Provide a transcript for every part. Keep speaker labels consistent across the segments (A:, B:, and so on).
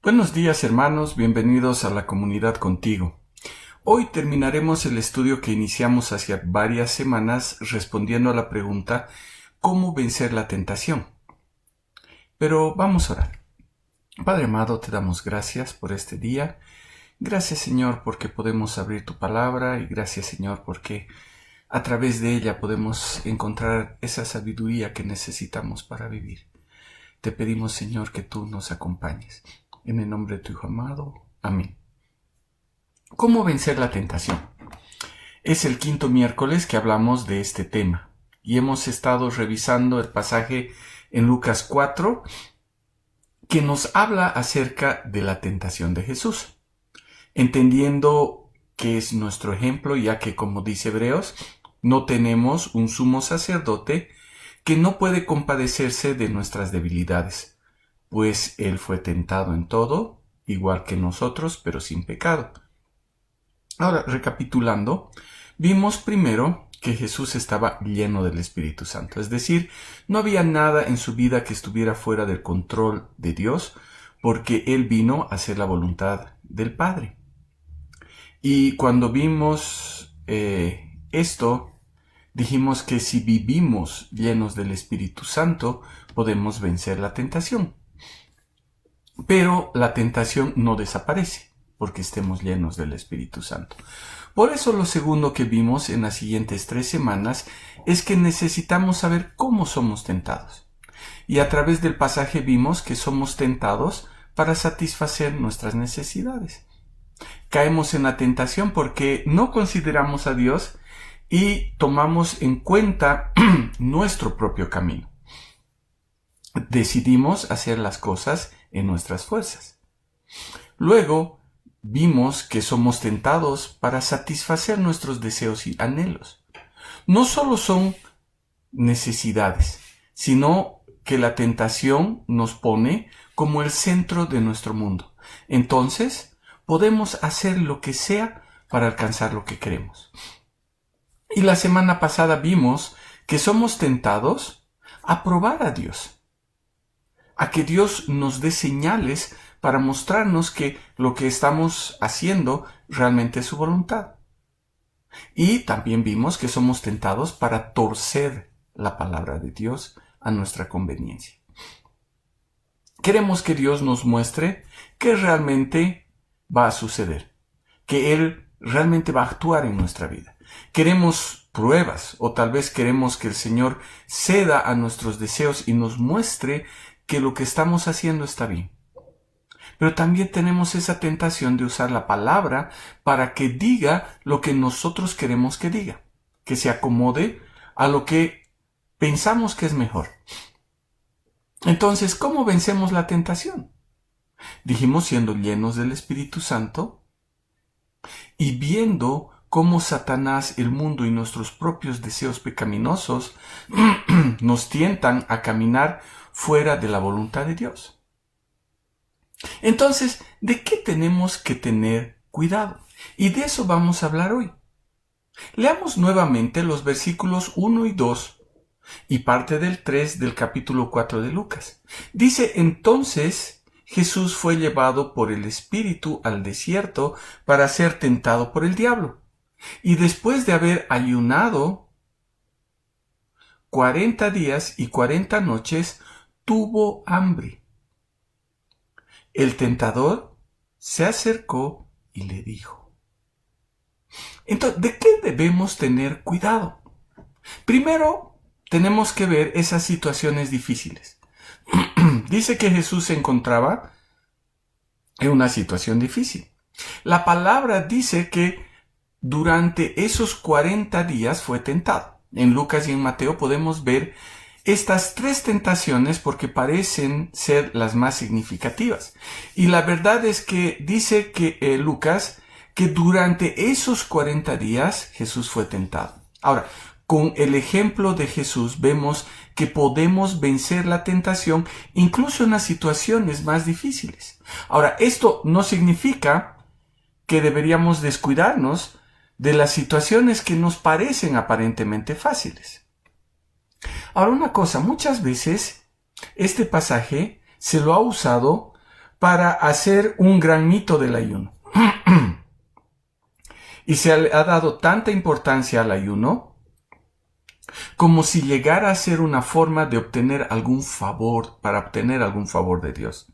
A: Buenos días, hermanos, bienvenidos a la comunidad contigo. Hoy terminaremos el estudio que iniciamos hace varias semanas respondiendo a la pregunta ¿cómo vencer la tentación? Pero vamos a orar. Padre amado, te damos gracias por este día. Gracias, Señor, porque podemos abrir tu palabra y gracias, Señor, porque a través de ella podemos encontrar esa sabiduría que necesitamos para vivir. Te pedimos, Señor, que tú nos acompañes. En el nombre de tu Hijo amado. Amén. ¿Cómo vencer la tentación? Es el quinto miércoles que hablamos de este tema y hemos estado revisando el pasaje en Lucas 4 que nos habla acerca de la tentación de Jesús, entendiendo que es nuestro ejemplo, ya que, como dice Hebreos, no tenemos un sumo sacerdote que no puede compadecerse de nuestras debilidades, pues Él fue tentado en todo, igual que nosotros, pero sin pecado. Ahora, recapitulando, vimos primero que Jesús estaba lleno del Espíritu Santo, es decir, no había nada en su vida que estuviera fuera del control de Dios, porque Él vino a hacer la voluntad del Padre. Y cuando vimos esto, dijimos que si vivimos llenos del Espíritu Santo, podemos vencer la tentación. Pero la tentación no desaparece porque estemos llenos del Espíritu Santo. Por eso lo segundo que vimos en las siguientes 3 semanas es que necesitamos saber cómo somos tentados. Y a través del pasaje vimos que somos tentados para satisfacer nuestras necesidades. Caemos en la tentación porque no consideramos a Dios y tomamos en cuenta nuestro propio camino. Decidimos hacer las cosas en nuestras fuerzas. Luego vimos que somos tentados para satisfacer nuestros deseos y anhelos. No solo son necesidades, sino que la tentación nos pone como el centro de nuestro mundo. Entonces, podemos hacer lo que sea para alcanzar lo que queremos. Y la semana pasada vimos que somos tentados a probar a Dios, a que Dios nos dé señales para mostrarnos que lo que estamos haciendo realmente es su voluntad. Y también vimos que somos tentados para torcer la palabra de Dios a nuestra conveniencia. Queremos que Dios nos muestre qué realmente va a suceder, que Él realmente va a actuar en nuestra vida. Queremos pruebas o tal vez queremos que el Señor ceda a nuestros deseos y nos muestre que lo que estamos haciendo está bien. Pero también tenemos esa tentación de usar la palabra para que diga lo que nosotros queremos que diga, que se acomode a lo que pensamos que es mejor. Entonces, ¿cómo vencemos la tentación? Dijimos siendo llenos del Espíritu Santo y viendo cómo Satanás, el mundo y nuestros propios deseos pecaminosos nos tientan a caminar fuera de la voluntad de Dios. Entonces, ¿de qué tenemos que tener cuidado? Y de eso vamos a hablar hoy. Leamos nuevamente los versículos 1 y 2 y parte del 3 del capítulo 4 de Lucas. Dice, entonces Jesús fue llevado por el Espíritu al desierto para ser tentado por el diablo. Y después de haber ayunado 40 días y 40 noches, tuvo hambre. El tentador se acercó y le dijo. Entonces, ¿de qué debemos tener cuidado? Primero, tenemos que ver esas situaciones difíciles. Dice que Jesús se encontraba en una situación difícil. La palabra dice que durante esos 40 días fue tentado. En Lucas y en Mateo podemos ver estas 3 tentaciones porque parecen ser las más significativas. Y la verdad es que dice que Lucas que durante esos 40 días Jesús fue tentado. Ahora, con el ejemplo de Jesús vemos que podemos vencer la tentación incluso en las situaciones más difíciles. Ahora, esto no significa que deberíamos descuidarnos de las situaciones que nos parecen aparentemente fáciles. Ahora, una cosa, muchas veces este pasaje se lo ha usado para hacer un gran mito del ayuno. Y se ha dado tanta importancia al ayuno como si llegara a ser una forma de obtener algún favor, para obtener algún favor de Dios.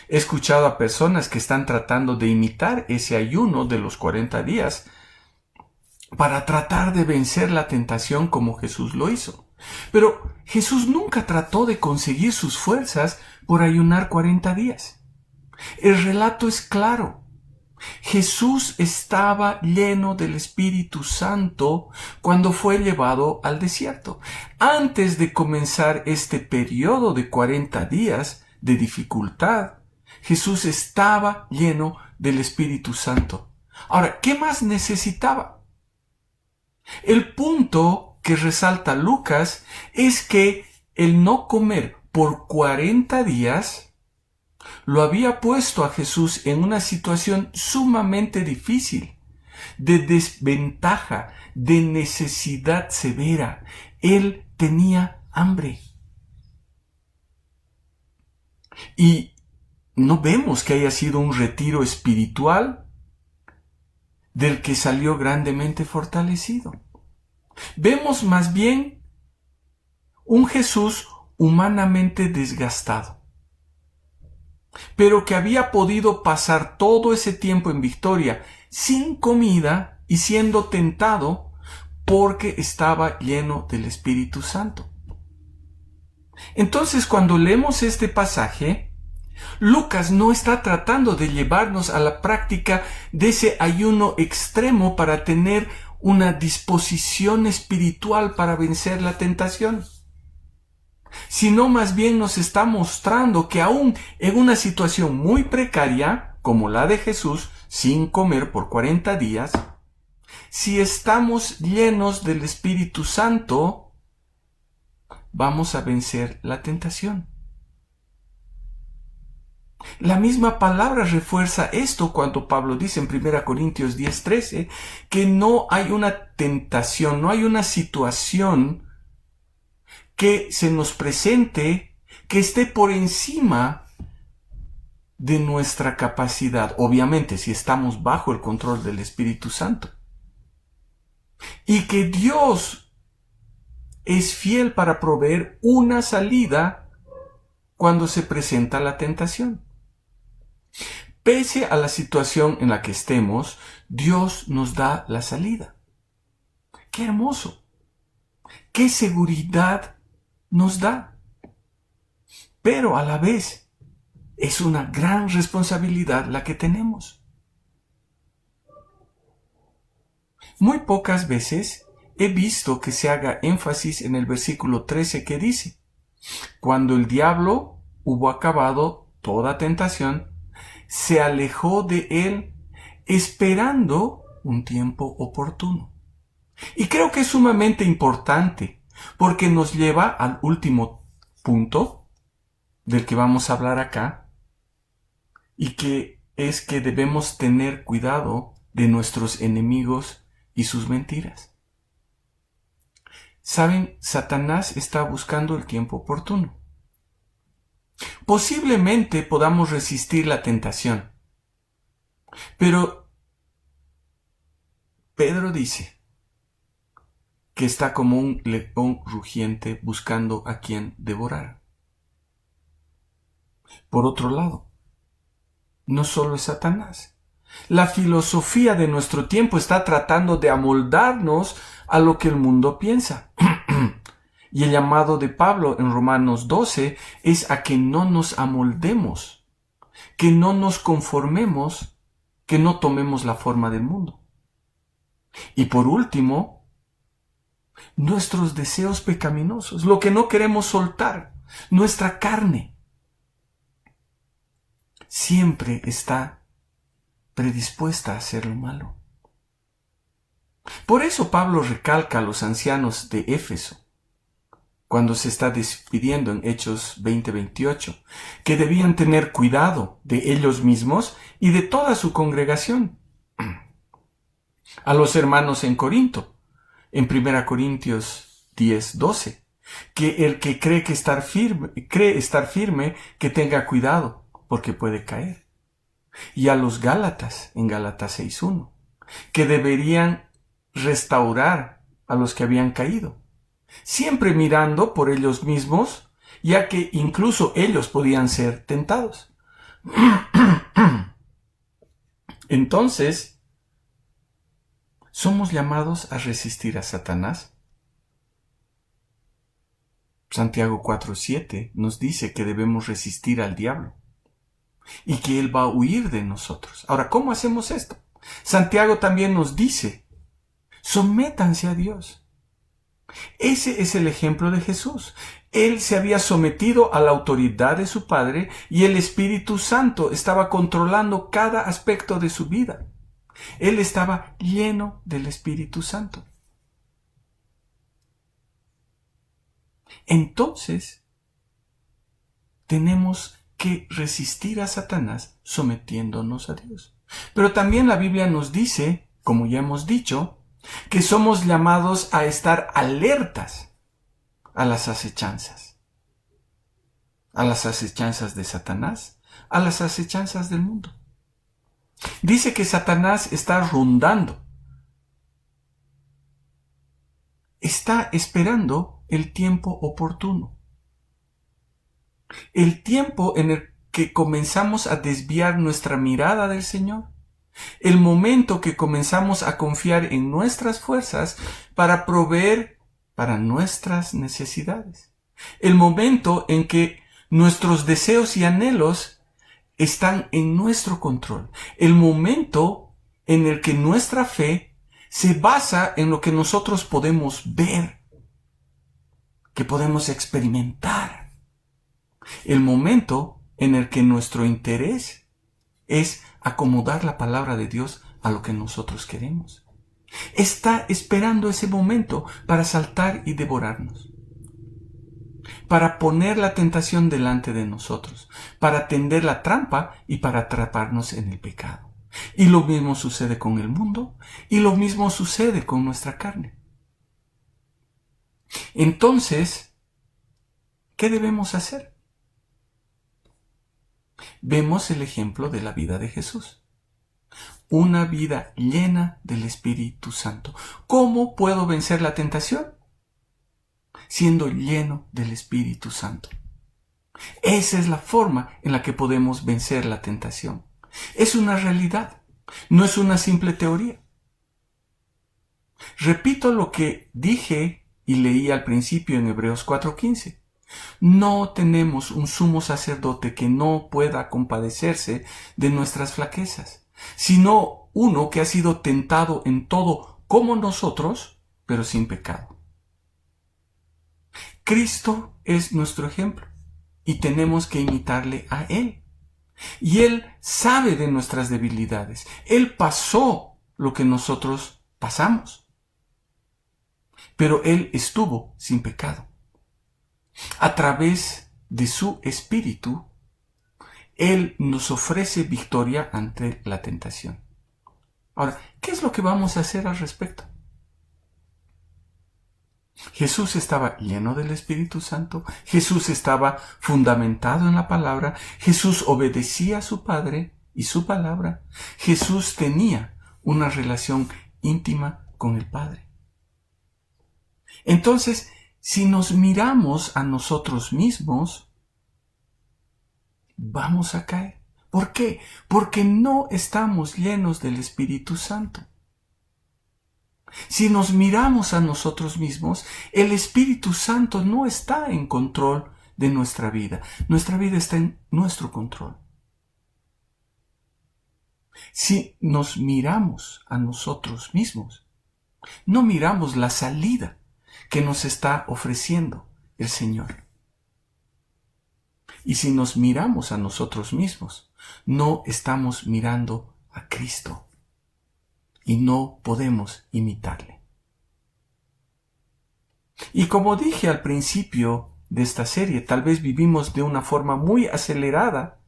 A: He escuchado a personas que están tratando de imitar ese ayuno de los 40 días para tratar de vencer la tentación como Jesús lo hizo. Pero Jesús nunca trató de conseguir sus fuerzas por ayunar 40 días. El relato es claro. Jesús estaba lleno del Espíritu Santo cuando fue llevado al desierto. Antes de comenzar este periodo de 40 días de dificultad, Jesús estaba lleno del Espíritu Santo. Ahora, ¿qué más necesitaba? El punto que resalta Lucas es que el no comer por 40 días lo había puesto a Jesús en una situación sumamente difícil, de desventaja, de necesidad severa. Él tenía hambre. Y no vemos que haya sido un retiro espiritual del que salió grandemente fortalecido. Vemos más bien un Jesús humanamente desgastado, pero que había podido pasar todo ese tiempo en victoria sin comida y siendo tentado porque estaba lleno del Espíritu Santo. Entonces, cuando leemos este pasaje, Lucas no está tratando de llevarnos a la práctica de ese ayuno extremo para tener una disposición espiritual para vencer la tentación, sino más bien nos está mostrando que aún en una situación muy precaria, como la de Jesús, sin comer por 40 días, si estamos llenos del Espíritu Santo, vamos a vencer la tentación. La misma palabra refuerza esto cuando Pablo dice en 1 Corintios 10:13 que no hay una tentación, no hay una situación que se nos presente que esté por encima de nuestra capacidad, obviamente si estamos bajo el control del Espíritu Santo. Y que Dios es fiel para proveer una salida cuando se presenta la tentación. Pese a la situación en la que estemos, Dios nos da la salida. ¡Qué hermoso! ¡Qué seguridad nos da! Pero a la vez es una gran responsabilidad la que tenemos. Muy pocas veces he visto que se haga énfasis en el versículo 13 que dice: cuando el diablo hubo acabado toda tentación, se alejó de él esperando un tiempo oportuno. Y creo que es sumamente importante porque nos lleva al último punto del que vamos a hablar acá, y que es que debemos tener cuidado de nuestros enemigos y sus mentiras. Saben, Satanás está buscando el tiempo oportuno. Posiblemente podamos resistir la tentación, pero Pedro dice que está como un león rugiente buscando a quien devorar. Por otro lado, no solo es Satanás. La filosofía de nuestro tiempo está tratando de amoldarnos a lo que el mundo piensa. Y el llamado de Pablo en Romanos 12 es a que no nos amoldemos, que no nos conformemos, que no tomemos la forma del mundo. Y por último, nuestros deseos pecaminosos, lo que no queremos soltar, nuestra carne, siempre está predispuesta a hacer lo malo. Por eso Pablo recalca a los ancianos de Éfeso, cuando se está despidiendo en Hechos 20:28, que debían tener cuidado de ellos mismos y de toda su congregación. A los hermanos en Corinto, en 1 Corintios 10:12, que el que cree estar firme, que tenga cuidado, porque puede caer. Y a los Gálatas, en Gálatas 6:1, que deberían restaurar a los que habían caído, siempre mirando por ellos mismos, ya que incluso ellos podían ser tentados. Entonces, ¿somos llamados a resistir a Satanás? Santiago 4:7 nos dice que debemos resistir al diablo y que él va a huir de nosotros. Ahora, ¿cómo hacemos esto? Santiago también nos dice, sométanse a Dios. Ese es el ejemplo de Jesús. Él se había sometido a la autoridad de su Padre y el Espíritu Santo estaba controlando cada aspecto de su vida. Él estaba lleno del Espíritu Santo. Entonces, tenemos que resistir a Satanás sometiéndonos a Dios. Pero también la Biblia nos dice, como ya hemos dicho, que somos llamados a estar alertas a las acechanzas. A las acechanzas de Satanás, a las acechanzas del mundo. Dice que Satanás está rondando. Está esperando el tiempo oportuno. El tiempo en el que comenzamos a desviar nuestra mirada del Señor. El momento que comenzamos a confiar en nuestras fuerzas para proveer para nuestras necesidades. El momento en que nuestros deseos y anhelos están en nuestro control. El momento en el que nuestra fe se basa en lo que nosotros podemos ver, que podemos experimentar. El momento en el que nuestro interés es acomodar la palabra de Dios a lo que nosotros queremos. Está esperando ese momento para saltar y devorarnos, para poner la tentación delante de nosotros, para tender la trampa y para atraparnos en el pecado. Y lo mismo sucede con el mundo y lo mismo sucede con nuestra carne. Entonces, ¿qué debemos hacer? Vemos el ejemplo de la vida de Jesús. Una vida llena del Espíritu Santo. ¿Cómo puedo vencer la tentación? Siendo lleno del Espíritu Santo. Esa es la forma en la que podemos vencer la tentación. Es una realidad, no es una simple teoría. Repito lo que dije y leí al principio en Hebreos 4:15. No tenemos un sumo sacerdote que no pueda compadecerse de nuestras flaquezas, sino uno que ha sido tentado en todo como nosotros, pero sin pecado. Cristo es nuestro ejemplo y tenemos que imitarle a Él. Y Él sabe de nuestras debilidades. Él pasó lo que nosotros pasamos, pero Él estuvo sin pecado. A través de su Espíritu, Él nos ofrece victoria ante la tentación. Ahora, ¿qué es lo que vamos a hacer al respecto? Jesús estaba lleno del Espíritu Santo, Jesús estaba fundamentado en la palabra, Jesús obedecía a su Padre y su palabra, Jesús tenía una relación íntima con el Padre. Entonces, si nos miramos a nosotros mismos, vamos a caer. ¿Por qué? Porque no estamos llenos del Espíritu Santo. Si nos miramos a nosotros mismos, el Espíritu Santo no está en control de nuestra vida. Nuestra vida está en nuestro control. Si nos miramos a nosotros mismos, no miramos la salida que nos está ofreciendo el Señor. Y si nos miramos a nosotros mismos, no estamos mirando a Cristo y no podemos imitarle. Y como dije al principio de esta serie, tal vez vivimos de una forma muy acelerada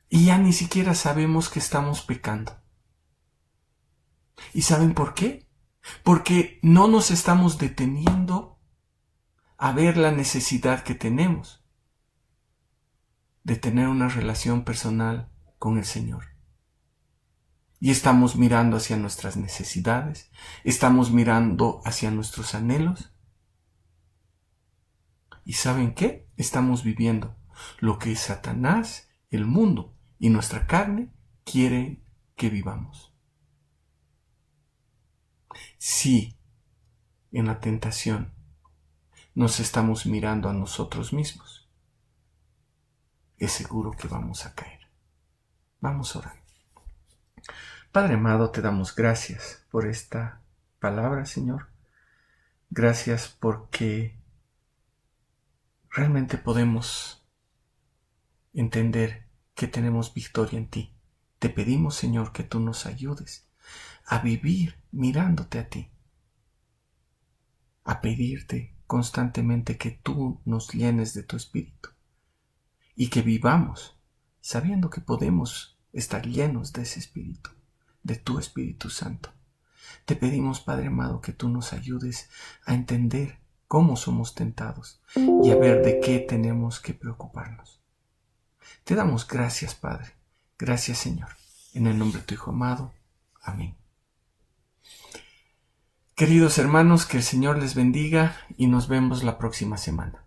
A: y ya ni siquiera sabemos que estamos pecando. ¿Y saben por qué? Porque no nos estamos deteniendo a ver la necesidad que tenemos. de tener una relación personal con el Señor. Y estamos mirando hacia nuestras necesidades, estamos mirando hacia nuestros anhelos. ¿Y saben qué? Estamos viviendo lo que Satanás, el mundo y nuestra carne quieren que vivamos. Si en la tentación nos estamos mirando a nosotros mismos, es seguro que vamos a caer. Vamos a orar. Padre amado, te damos gracias por esta palabra, Señor. Gracias porque realmente podemos entender que tenemos victoria en ti. Te pedimos, Señor, que tú nos ayudes a vivir mirándote a ti, a pedirte constantemente que tú nos llenes de tu Espíritu y que vivamos sabiendo que podemos estar llenos de ese Espíritu, de tu Espíritu Santo. Te pedimos, Padre amado, que tú nos ayudes a entender cómo somos tentados y a ver de qué tenemos que preocuparnos. Te damos gracias, Padre. Gracias, Señor. En el nombre de tu Hijo amado. Amén. Queridos hermanos, que el Señor les bendiga y nos vemos la próxima semana.